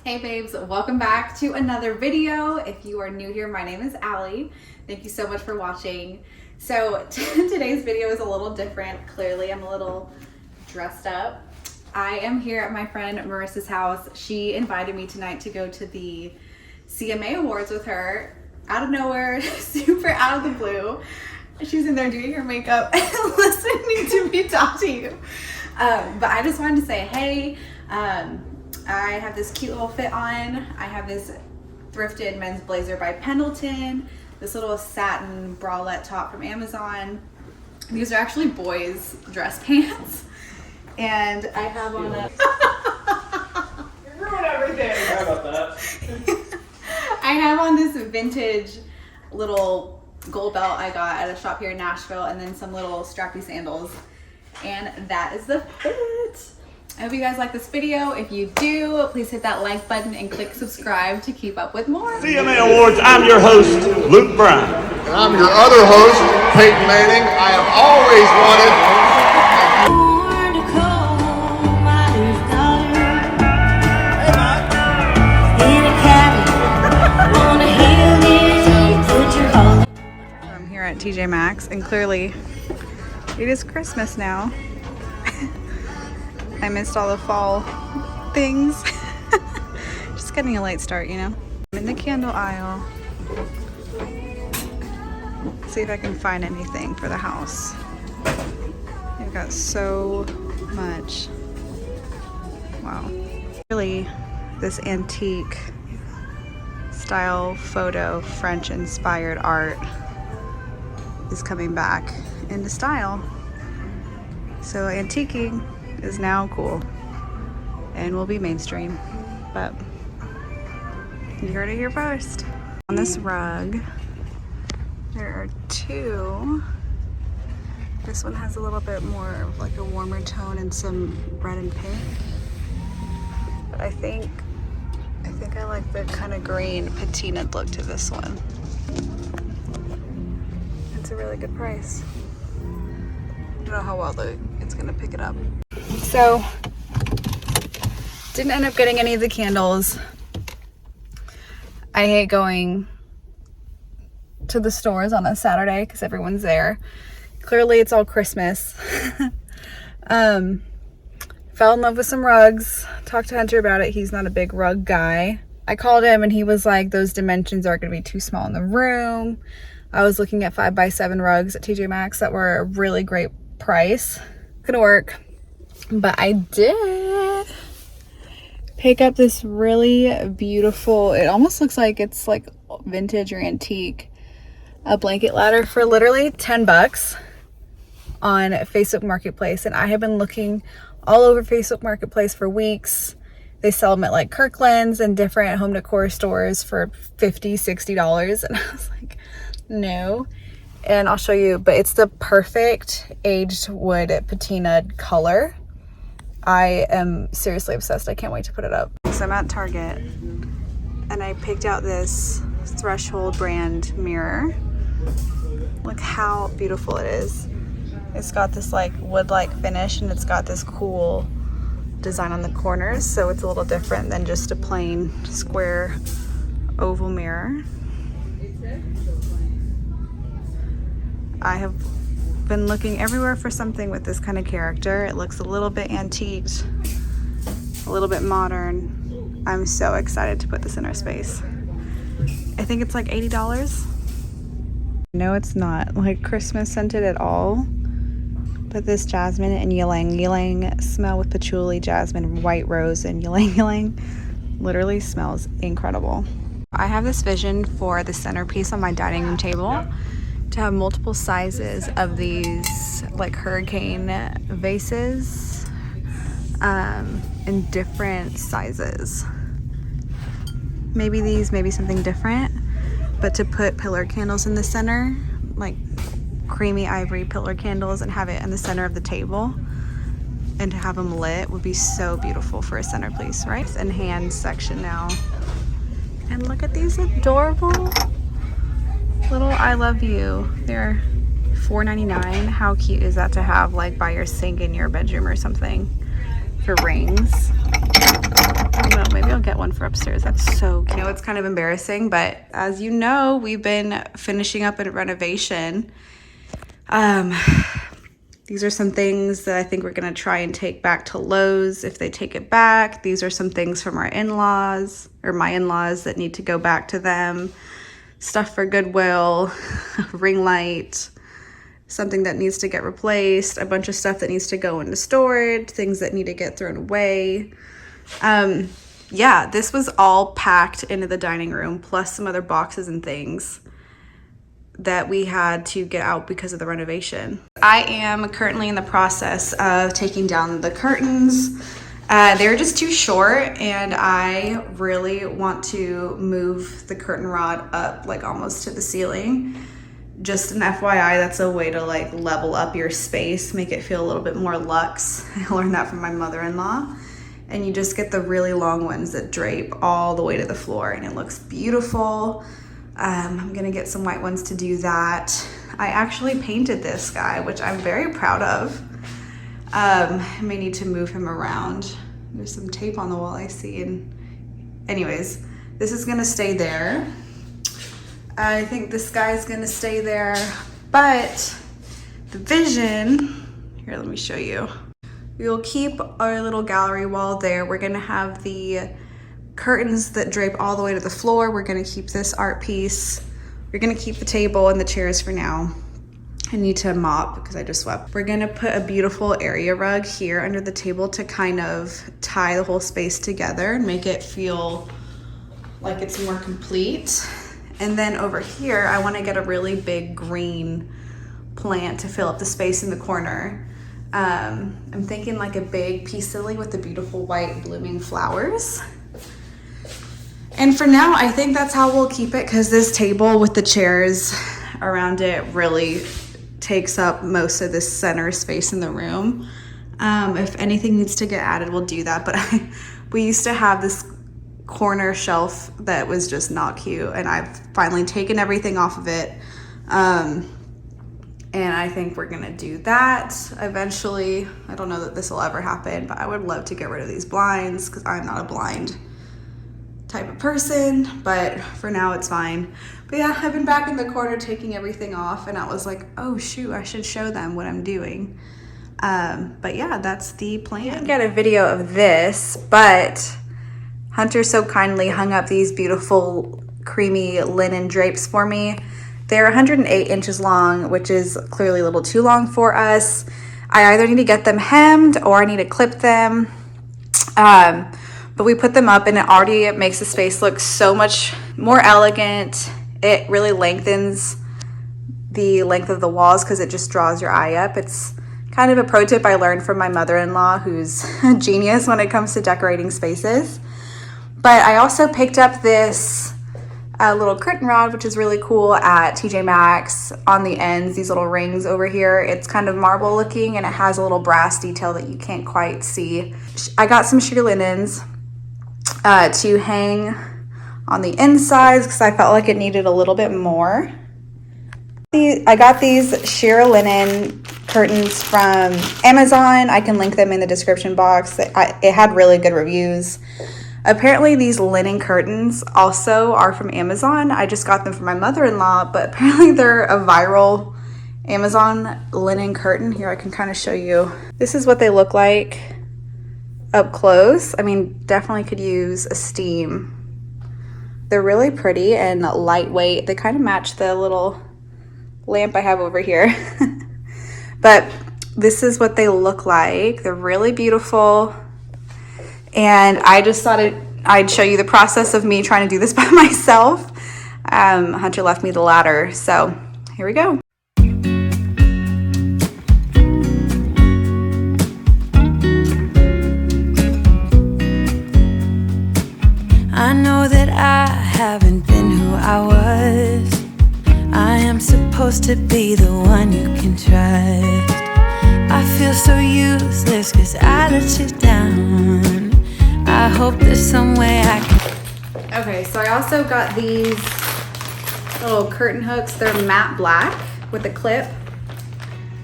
Hey babes, welcome back to another video. If you are new here, my name is Allie. Thank you so much for watching. So today's video is a little different. Clearly I'm a little dressed up. I am here at my friend Marissa's house. She invited me tonight to go to the CMA Awards with her out of nowhere, super out of the blue. She's in there doing her makeup and listening to me talk to you. But I just wanted to say, hey, I have this cute little fit on. I have this thrifted men's blazer by Pendleton, this little satin bralette top from Amazon. These are actually boys' dress pants. And I have on a... You ruined everything. Sorry about that. I have on this vintage little gold belt I got at a shop here in Nashville, and then some little strappy sandals. And that is the fit. I hope you guys like this video. If you do, please hit that like button and click subscribe to keep up with more. CMA Awards, I'm your host, Luke Brown. And I'm your other host, Peyton Manning. I have always wanted... I'm here at TJ Maxx, and clearly it is Christmas now. I missed all the fall things. Just getting a late start, you know. I'm in the candle aisle. See if I can find anything for the house. They've got so much. Wow. Really, this antique style photo, French inspired art is coming back into style. So antiquing is now cool and will be mainstream, but you heard it here first. On this rug, there are two. This one has a little bit more of like a warmer tone and some red and pink, but I think I like the kind of green patinaed look to this one. It's a really good price. I don't know how well it's gonna pick it up. So, didn't end up getting any of the candles. I hate going to the stores on a Saturday because everyone's there. Clearly it's all Christmas. Fell in love with some rugs. Talked to Hunter about it. He's not a big rug guy. I called him and he was like, those dimensions are going to be too small in the room. I was looking at 5x7 rugs at TJ Maxx that were a really great price. Gonna work. But I did pick up this really beautiful, it almost looks like it's like vintage or antique, a blanket ladder for literally 10 bucks on Facebook Marketplace. And I have been looking all over Facebook Marketplace for weeks. They sell them at like Kirkland's and different home decor stores for $50, $60. And I was like, no. And I'll show you, but it's the perfect aged wood patinaed color. I am seriously obsessed. I can't wait to put it up. So I'm at Target and I picked out this Threshold brand mirror. Look how beautiful it is. It's got this like wood-like finish and it's got this cool design on the corners, so it's a little different than just a plain square oval mirror. I have been looking everywhere for something with this kind of character. It looks a little bit antiqued, a little bit modern. I'm so excited to put this in our space. I think it's like $80. No, it's not like Christmas scented at all. But this jasmine and ylang ylang smell with patchouli, jasmine, white rose, and ylang ylang literally smells incredible. I have this vision for the centerpiece on my dining room table to have multiple sizes of these like hurricane vases in different sizes. Maybe these, maybe something different, but to put pillar candles in the center, like creamy ivory pillar candles, and have it in the center of the table and to have them lit would be so beautiful for a centerpiece, right? And hand section now. And look at these adorable little I love you. They're $4.99. How cute is that to have like by your sink in your bedroom or something for rings? I don't know, maybe I'll get one for upstairs. That's so cute. I know it's kind of embarrassing, but as you know, we've been finishing up a renovation. These are some things that I think we're gonna try and take back to Lowe's if they take it back. These are some things from our in-laws, or my in-laws, that need to go back to them. Stuff for Goodwill, ring light, something that needs to get replaced, a bunch of stuff that needs to go into storage, things that need to get thrown away. Yeah, this was all packed into the dining room, plus some other boxes and things that we had to get out because of the renovation. I am currently in the process of taking down the curtains. They're just too short, and I really want to move the curtain rod up like almost to the ceiling. Just an FYI, that's a way to like level up your space, make it feel a little bit more luxe. I learned that from my mother-in-law. And you just get the really long ones that drape all the way to the floor, and it looks beautiful. I'm gonna get some white ones to do that. I actually painted this guy, which I'm very proud of. I may need to move him around. There's some tape on the wall I see, and anyways, this is gonna stay there. I think this guy's gonna stay there, but the vision, here, let me show you. We will keep our little gallery wall there. We're gonna have the curtains that drape all the way to the floor. We're gonna keep this art piece. We're gonna keep the table and the chairs for now. I need to mop because I just swept. We're gonna put a beautiful area rug here under the table to kind of tie the whole space together and make it feel like it's more complete. And then over here, I wanna get a really big green plant to fill up the space in the corner. I'm thinking like a big peace lily with the beautiful white blooming flowers. And for now, I think that's how we'll keep it, because this table with the chairs around it really takes up most of this center space in the room. If anything needs to get added, we'll do that. But we used to have this corner shelf that was just not cute, and I've finally taken everything off of it. And I think we're gonna do that eventually. I don't know that this will ever happen, but I would love to get rid of these blinds because I'm not a blind type of person, but for now it's fine. But yeah, I've been back in the corner taking everything off, and I was like, oh shoot, I should show them what I'm doing. But yeah, that's the plan. I didn't get a video of this, but Hunter so kindly hung up these beautiful creamy linen drapes for me. They're 108 inches long, which is clearly a little too long for us. I either need to get them hemmed or I need to clip them. But we put them up, and it makes the space look so much more elegant. It really lengthens the length of the walls because it just draws your eye up. It's kind of a pro tip I learned from my mother-in-law, who's a genius when it comes to decorating spaces. But I also picked up this little curtain rod, which is really cool, at TJ Maxx. On the ends, these little rings over here, it's kind of marble looking, and it has a little brass detail that you can't quite see. I got some sheer linens to hang on the insides because I felt like it needed a little bit more. I got these sheer linen curtains from Amazon. I can link them in the description box. It had really good reviews. Apparently these linen curtains also are from Amazon. I just got them from my mother-in-law, but apparently they're a viral Amazon linen curtain. Here, I can kind of show you. This is what they look like up close. I mean, definitely could use a steam. They're really pretty and lightweight. They kind of match the little lamp I have over here. But this is what they look like. They're really beautiful. And I just thought I'd show you the process of me trying to do this by myself. Hunter left me the ladder, so here we go. I know that I haven't been who I was. I am supposed to be the one you can trust. I feel so useless 'cause I let you down. I hope there's some way I can. Okay, so I also got these little curtain hooks. They're matte black with a clip.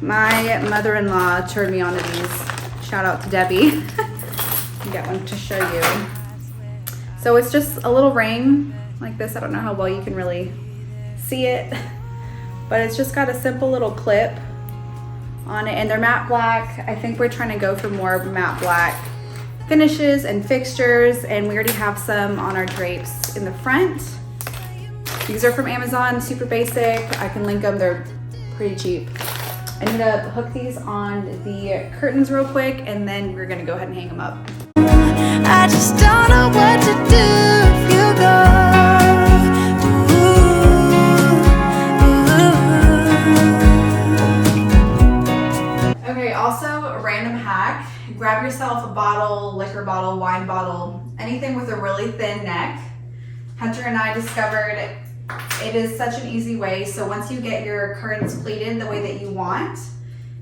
My mother-in-law turned me on to these. Shout out to Debbie. I got one to show you. So it's just a little ring like this. I don't know how well you can really see it, but it's just got a simple little clip on it, and they're matte black. I think we're trying to go for more matte black finishes and fixtures, and we already have some on our drapes in the front. These are from Amazon, super basic. I can link them, they're pretty cheap. I need to hook these on the curtains real quick, and then we're gonna go ahead and hang them up. I just don't know what to do if you go. Ooh, ooh. Okay, also a random hack. Grab yourself a bottle, liquor bottle, wine bottle, anything with a really thin neck. Hunter and I discovered it is such an easy way. So once you get your curtains pleated the way that you want,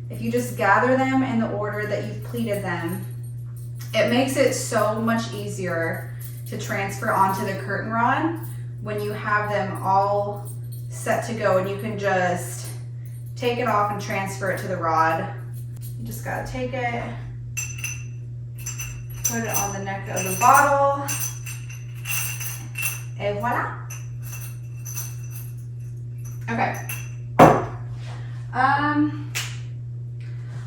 if you just gather them in the order that you've pleated them, it makes it so much easier to transfer onto the curtain rod when you have them all set to go, and you can just take it off and transfer it to the rod. You just gotta take it, put it on the neck of the bottle, and voila. Okay. I'm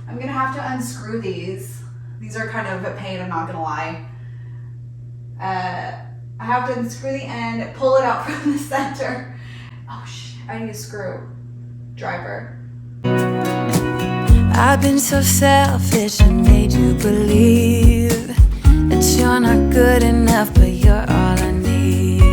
gonna have to unscrew these. These are kind of a pain, I'm not gonna lie. I have to unscrew the end, pull it out from the center. Oh shit, I need a screw driver. I've been so selfish and made you believe that you're not good enough, but you're all I need.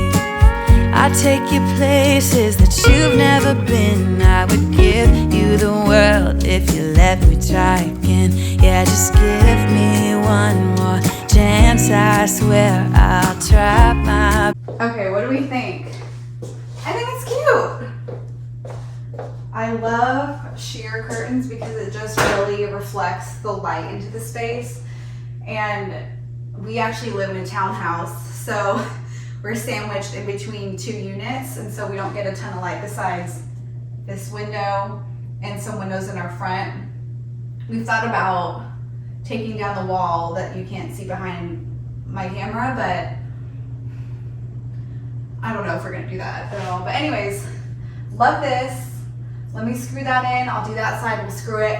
I take you places that you've never been. I would give you the world if you let me try again. Yeah, just give me one more chance. I swear I'll try my. Okay, what do we think? I think it's cute. I love sheer curtains because it just really reflects the light into the space. And we actually live in a townhouse, so we're sandwiched in between two units, and so we don't get a ton of light besides this window and some windows in our front. We've thought about taking down the wall that you can't see behind my camera, but I don't know if we're gonna do that at all. But anyways, love this. Let me screw that in. I'll do that side, we'll screw it,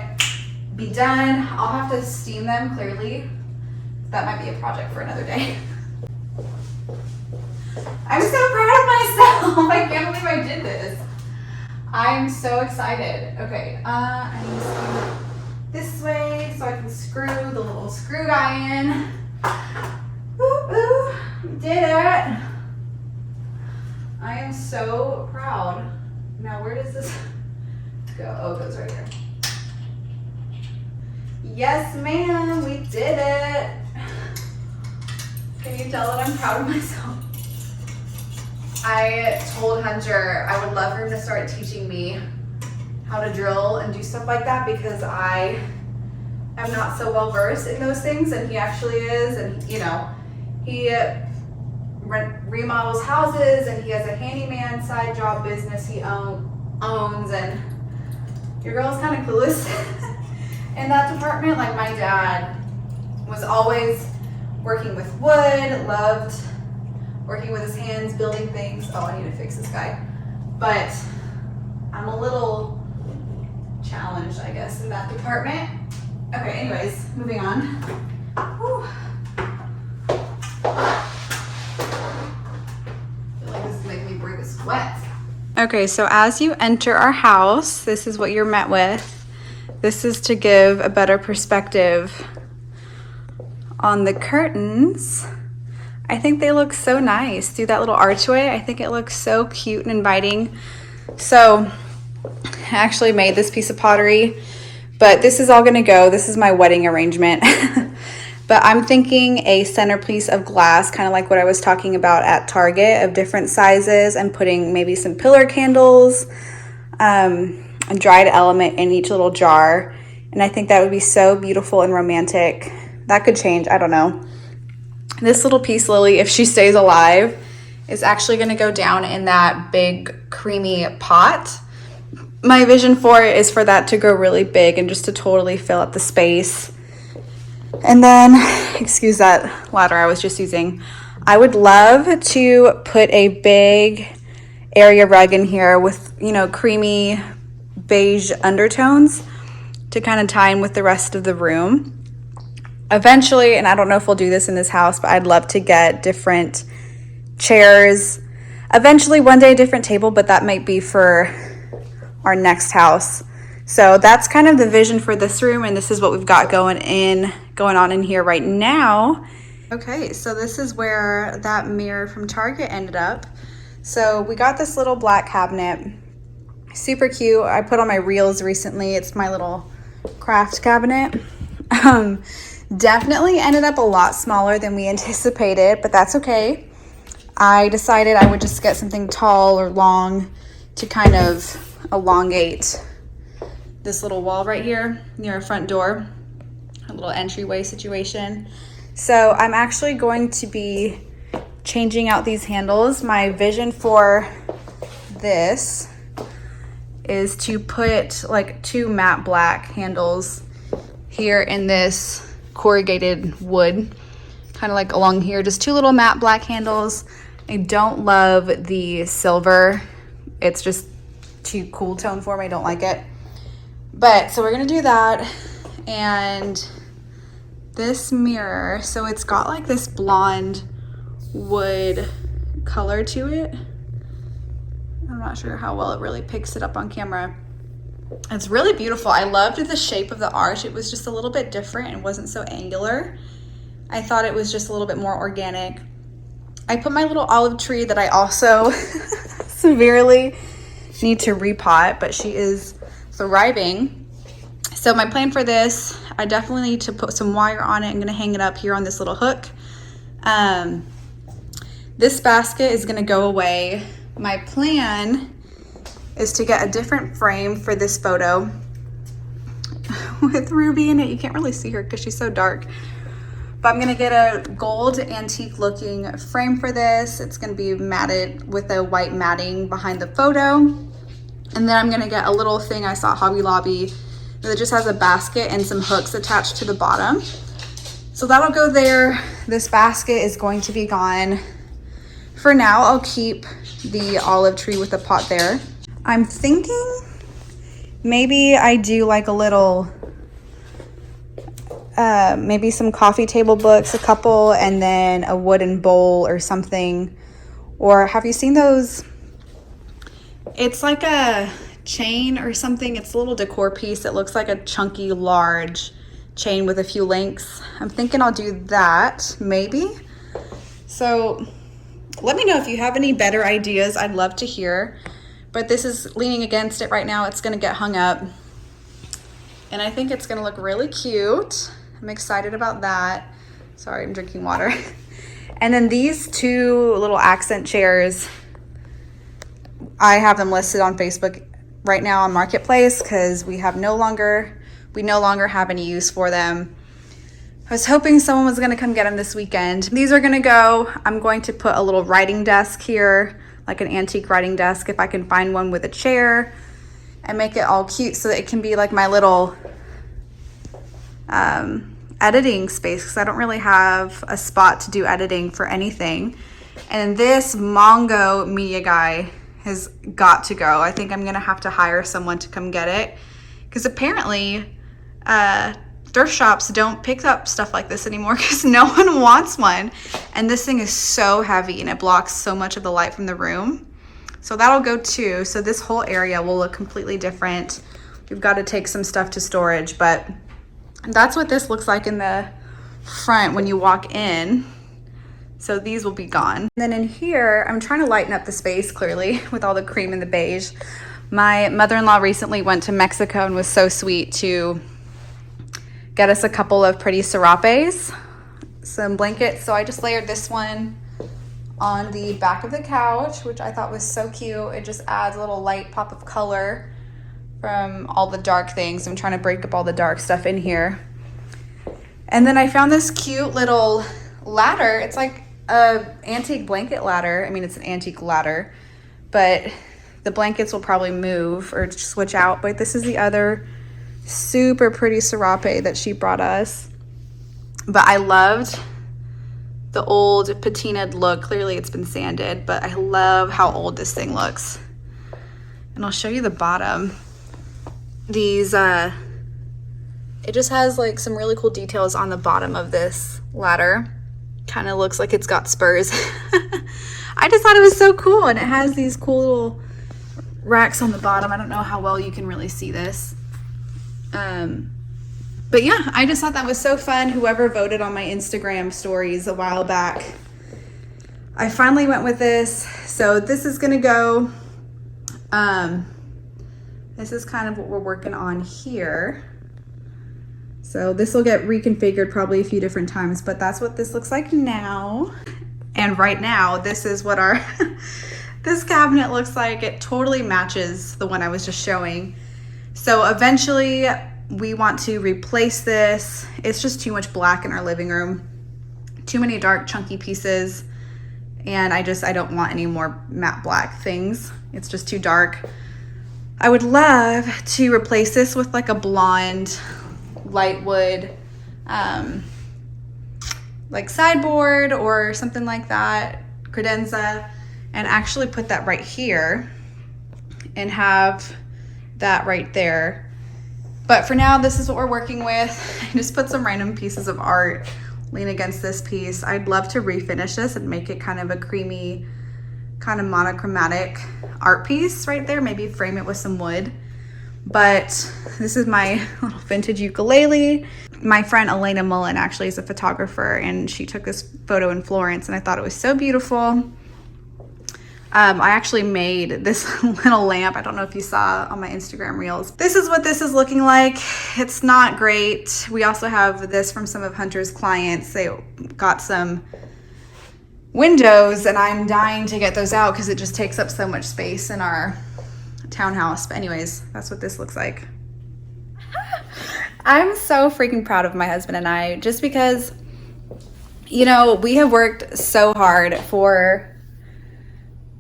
be done. I'll have to steam them clearly. That might be a project for another day. I'm so proud of myself. I can't believe I did this. I'm so excited. Okay, I need to scoot this way so I can screw the little screw guy in. Ooh, ooh, did it. I am so proud. Now where does this go? Oh, it goes right here. Yes, ma'am, we did it. Can you tell that I'm proud of myself? I told Hunter I would love for him to start teaching me how to drill and do stuff like that, because I am not so well versed in those things, and he actually is. And you know, he remodels houses, and he has a handyman side job business he owns, and your girl's kind of clueless in that department. Like, my dad was always working with wood, loved working with his hands, building things. Oh, I need to fix this guy. But I'm a little challenged, I guess, in that department. Okay, anyways, moving on. Whew. I feel like this is making me break a sweat. Okay, so as you enter our house, this is what you're met with. This is to give a better perspective on the curtains. I think they look so nice through that little archway. I think it looks so cute and inviting. So I actually made this piece of pottery, but this is all gonna go. This is my wedding arrangement. But I'm thinking a centerpiece of glass, kind of like what I was talking about at Target, of different sizes, and putting maybe some pillar candles, a dried element in each little jar. And I think that would be so beautiful and romantic. That could change, I don't know. This little piece, Lily, if she stays alive, is actually gonna go down in that big creamy pot. my vision for it is for that to grow really big and just to totally fill up the space. And then, excuse that ladder I was just using, I would love to put a big area rug in here with, you know, creamy beige undertones to kind of tie in with the rest of the room. Eventually, and I don't know if we'll do this in this house, but I'd love to get different chairs. Eventually, one day a different table, but that might be for our next house. So that's kind of the vision for this room, and this is what we've got going on in here right now. Okay, so this is where that mirror from Target ended up. So we got this little black cabinet, super cute. I put on my reels recently. It's my little craft cabinet. Definitely ended up a lot smaller than we anticipated, but that's okay. I decided I would just get something tall or long to kind of elongate this little wall right here near our front door, a little entryway situation. So I'm actually going to be changing out these handles. My vision for this is to put like 2 matte black handles here in this corrugated wood, kind of like along here, just 2 little matte black handles. I don't love the silver. It's just too cool tone for me. I don't like it. But so we're gonna do that. And this mirror, so it's got like this blonde wood color to it. I'm not sure how well it really picks it up on camera. It's really beautiful. I loved the shape of the arch. It was just a little bit different and wasn't so angular. I thought it was just a little bit more organic. I put my little olive tree that I also severely need to repot, but she is thriving. So my plan for this, I definitely need to put some wire on it. I'm gonna hang it up here on this little hook. This basket is gonna go away. My plan is to get a different frame for this photo with Ruby in it. You can't really see her because she's so dark. But I'm gonna get a gold antique looking frame for this. It's gonna be matted with a white matting behind the photo. And then I'm gonna get a little thing I saw at Hobby Lobby that just has a basket and some hooks attached to the bottom. So that'll go there. This basket is going to be gone. For now, I'll keep the olive tree with the pot there. I'm thinking maybe I do like a little, maybe some coffee table books, a couple, and then a wooden bowl or something. Or have you seen those? It's like a chain or something. It's a little decor piece that looks like a chunky, large chain with a few links. I'm thinking I'll do that, maybe. So let me know if you have any better ideas. I'd love to hear. But this is leaning against it right now. It's gonna get hung up. And I think it's gonna look really cute. I'm excited about that. Sorry, I'm drinking water. And then these 2 little accent chairs, I have them listed on Facebook right now on Marketplace because we no longer have any use for them. I was hoping someone was gonna come get them this weekend. These are gonna go. I'm going to put a little writing desk here, like an antique writing desk, if I can find one with a chair, and make it all cute so that it can be like my little editing space, because I don't really have a spot to do editing for anything. And this Mongo media guy has got to go. I think I'm gonna have to hire someone to come get it, because apparently thrift shops don't pick up stuff like this anymore because no one wants one. And this thing is so heavy and it blocks so much of the light from the room. So that'll go too. So this whole area will look completely different. We've got to take some stuff to storage, but that's what this looks like in the front when you walk in. So these will be gone. And then in here, I'm trying to lighten up the space clearly with all the cream and the beige. My mother-in-law recently went to Mexico and was so sweet to get us a couple of pretty serapes, some blankets. So I just layered this one on the back of the couch, which I thought was so cute. It just adds a little light pop of color from all the dark things. I'm trying to break up all the dark stuff in here. And then I found this cute little ladder. It's like a antique blanket ladder. I mean, it's an antique ladder, but The blankets will probably move or switch out, but this is the other super pretty serape that she brought us. But I loved the old patinaed look. Clearly it's been sanded, but I love how old this thing looks. And I'll show you the bottom. These, it just has like some really cool details on the bottom of this ladder. Kind of looks like it's got spurs. I just thought it was so cool, and it has these cool little racks on the bottom. I don't know how well you can really see this. But yeah, I just thought that was so fun. Whoever voted on my Instagram stories a while back, I finally went with this. So this is gonna go, this is kind of what we're working on here. So this will get reconfigured probably a few different times, but that's what this looks like now. And right now, this is what our, this cabinet looks like. It totally matches the one I was just showing. So eventually we want to replace this. It's just too much black in our living room. Too many dark chunky pieces. And I don't want any more matte black things. It's just too dark. I would love to replace this with like a blonde, light wood, like sideboard or something like that, credenza, and actually put that right here and have that right there. But for now, this is what we're working with. I just put some random pieces of art lean against this piece. I'd love to refinish this and make it kind of a creamy, kind of monochromatic art piece right there. Maybe frame it with some wood. But this is my little vintage ukulele. My friend Elena Mullen actually is a photographer, and she took this photo in Florence, and I thought it was so beautiful. I actually made this little lamp. I don't know if you saw on my Instagram reels. This is what this is looking like. It's not great. We also have this from some of Hunter's clients. They got some windows, and I'm dying to get those out because it just takes up so much space in our townhouse. But anyways, that's what this looks like. I'm so freaking proud of my husband and I, just because, you know, we have worked so hard for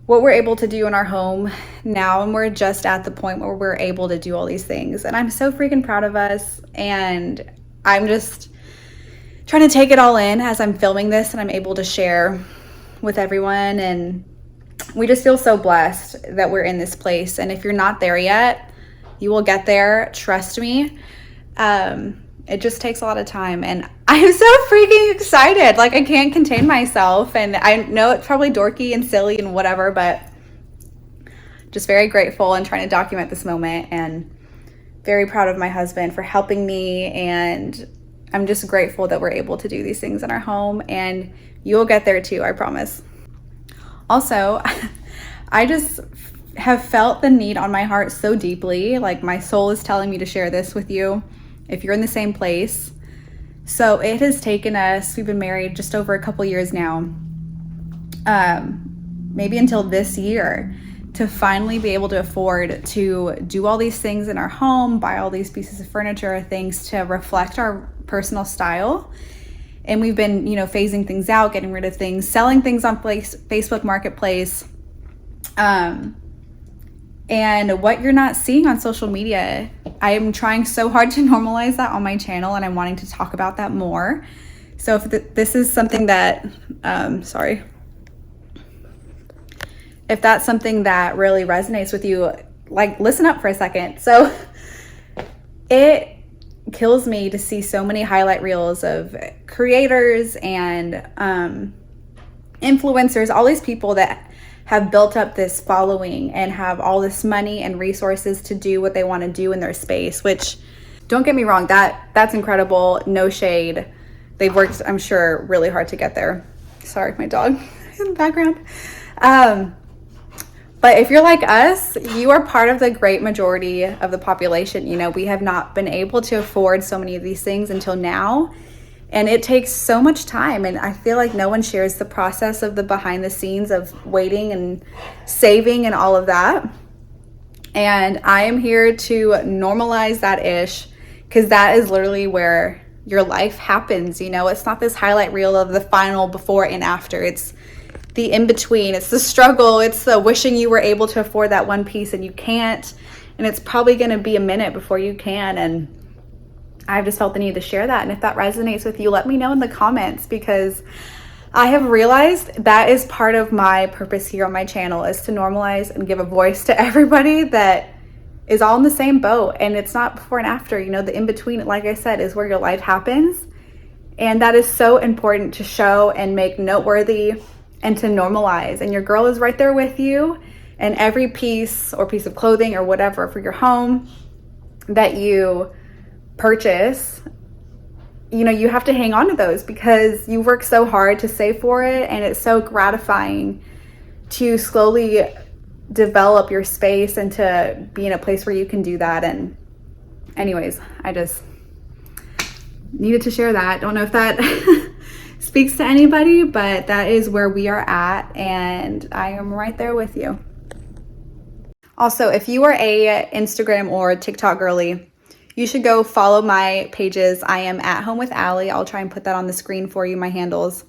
what we're able to do in our home now, and we're just at the point where we're able to do all these things, and I'm so freaking proud of us. And I'm just trying to take it all in as I'm filming this and I'm able to share with everyone, and we just feel so blessed that we're in this place. And if you're not there yet, you will get there, trust me. It just takes a lot of time, and I'm so freaking excited. Like, I can't contain myself, and I know it's probably dorky and silly and whatever, but just very grateful and trying to document this moment, and very proud of my husband for helping me. And I'm just grateful that we're able to do these things in our home, and you'll get there too, I promise. Also, I just have felt the need on my heart so deeply. Like, my soul is telling me to share this with you if you're in the same place. So it has taken us, we've been married just over a couple years now, maybe until this year, to finally be able to afford to do all these things in our home, buy all these pieces of furniture, things to reflect our personal style. And we've been, you know, phasing things out, getting rid of things, selling things on Facebook Marketplace. And what you're not seeing on social media, I am trying so hard to normalize that on my channel, and I'm wanting to talk about that more. So if this is something that, if that's something that really resonates with you, like, listen up for a second. So it kills me to see so many highlight reels of creators and influencers, all these people that have built up this following and have all this money and resources to do what they want to do in their space, which, don't get me wrong, that's incredible, no shade. They've worked, I'm sure, really hard to get there. Sorry, my dog in the background. But if you're like us, you are part of the great majority of the population. You know, we have not been able to afford so many of these things until now. And it takes so much time, and I feel like no one shares the process of the behind the scenes of waiting and saving and all of that. And I am here to normalize that ish, because that is literally where your life happens. You know, it's not this highlight reel of the final before and after. It's the in-between. It's the struggle. It's the wishing you were able to afford that one piece and you can't. And it's probably going to be a minute before you can. And I've just felt the need to share that. And if that resonates with you, let me know in the comments, because I have realized that is part of my purpose here on my channel, is to normalize and give a voice to everybody that is all in the same boat. And it's not before and after, you know, the in-between, like I said, is where your life happens. And that is so important to show and make noteworthy and to normalize. And your girl is right there with you. And every piece or piece of clothing or whatever for your home that you purchase, you know, you have to hang on to those because you work so hard to save for it. And it's so gratifying to slowly develop your space and to be in a place where you can do that. And anyways, I just needed to share that. Don't know if that speaks to anybody, but that is where we are at, and I am right there with you. Also, if you are a Instagram or TikTok girly, you should go follow my pages. I am at Home with Allie. I'll try and put that on the screen for you, my handles.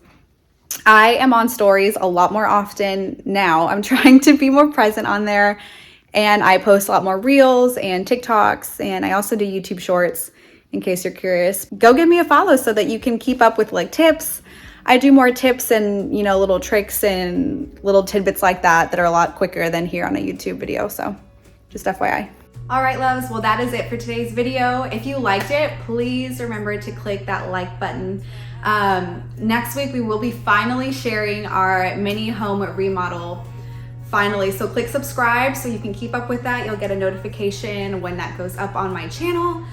I am on stories a lot more often now. I'm trying to be more present on there, and I post a lot more reels and TikToks, and I also do YouTube shorts in case you're curious. Go give me a follow so that you can keep up with like tips. I do more tips and, you know, little tricks and little tidbits like that that are a lot quicker than here on a YouTube video. So just FYI. All right, loves. Well, that is it for today's video. If you liked it, please remember to click that like button. Next week, we will be finally sharing our mini home remodel. Finally, so click subscribe so you can keep up with that. You'll get a notification when that goes up on my channel.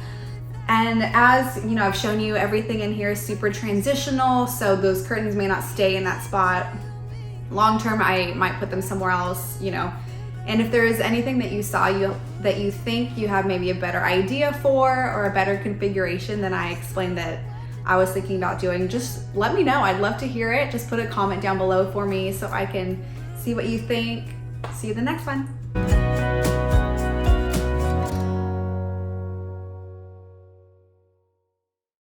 And as you know, I've shown you, everything in here is super transitional, so those curtains may not stay in that spot. Long term, I might put them somewhere else, you know. And if there is anything that you saw that you think you have maybe a better idea for, or a better configuration than I explained that I was thinking about doing, just let me know. I'd love to hear it. Just put a comment down below for me so I can see what you think. See you in the next one.